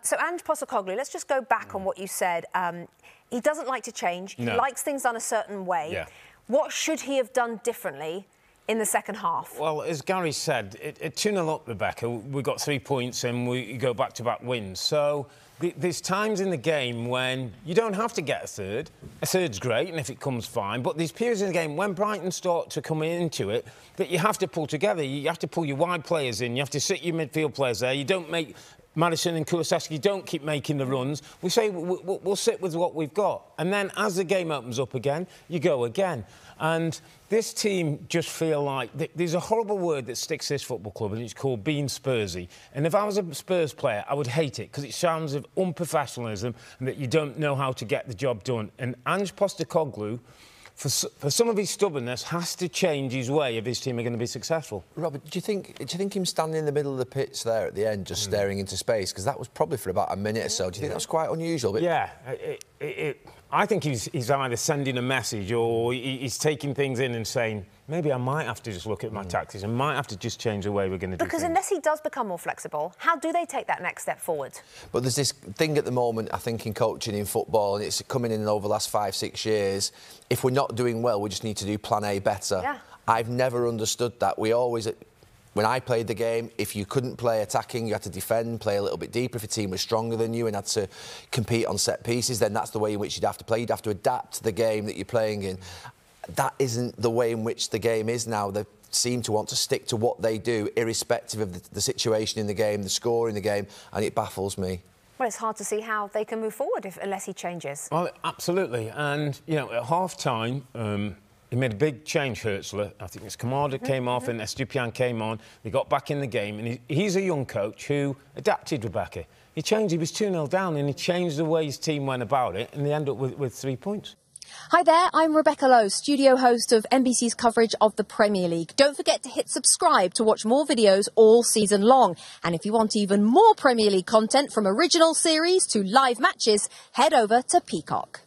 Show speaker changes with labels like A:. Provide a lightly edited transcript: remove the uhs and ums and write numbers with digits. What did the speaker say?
A: So Ange Postecoglou, let's just go back on what you said. He doesn't like to change.
B: No.
A: He likes things done a certain way.
B: Yeah.
A: What should he have done differently in the second half?
B: Well, as Gary said, at 2-0 up, Rebecca, we got 3 points and we go back-to-back wins. So there's times in the game when you don't have to get a third. A third's great, and if it comes, fine. But there's periods in the game when Brighton start to come into it that you have to pull together. You have to pull your wide players in. You have to sit your midfield players there. You don't make Madison and Kulusevski don't keep making the runs. We say we'll sit with what we've got. And then as the game opens up again, you go again. And this team just feel like... There's a horrible word that sticks to this football club, and it's called being Spursy. And if I was a Spurs player, I would hate it, because it sounds of unprofessionalism and that you don't know how to get the job done. And Ange Postecoglou, for some of his stubbornness, has to change his way if his team are going to be successful.
C: Robert, do you think him standing in the middle of the pitch there at the end, just staring into space, because that was probably for about a minute or so, do you think that was quite unusual? But
B: yeah, I think he's either sending a message or he's taking things in and saying, maybe I might have to just look at my tactics and might have to just change the way we're going to do things.
A: Because unless he does become more flexible, how do they take that next step forward?
C: But there's this thing at the moment, I think, in coaching in football, and it's coming in over the last 5-6 years. If we're not doing well, we just need to do plan A better.
A: Yeah.
C: I've never understood that. We always... When I played the game, if you couldn't play attacking, you had to defend, play a little bit deeper. If a team was stronger than you and had to compete on set pieces, then that's the way in which you'd have to play. You'd have to adapt to the game that you're playing in. That isn't the way in which the game is now. They seem to want to stick to what they do, irrespective of the situation in the game, the score in the game, and it baffles me.
A: Well, it's hard to see how they can move forward unless he changes.
B: Well, absolutely. And, you know, at half-time... he made a big change, Hertzler. I think it's Kamada came off and Estupiñán came on. They got back in the game. And he's a young coach who adapted, Rebecca. He changed. He was 2-0 down and he changed the way his team went about it, and they ended up with 3 points.
D: Hi there, I'm Rebecca Lowe, studio host of NBC's coverage of the Premier League. Don't forget to hit subscribe to watch more videos all season long. And if you want even more Premier League content, from original series to live matches, head over to Peacock.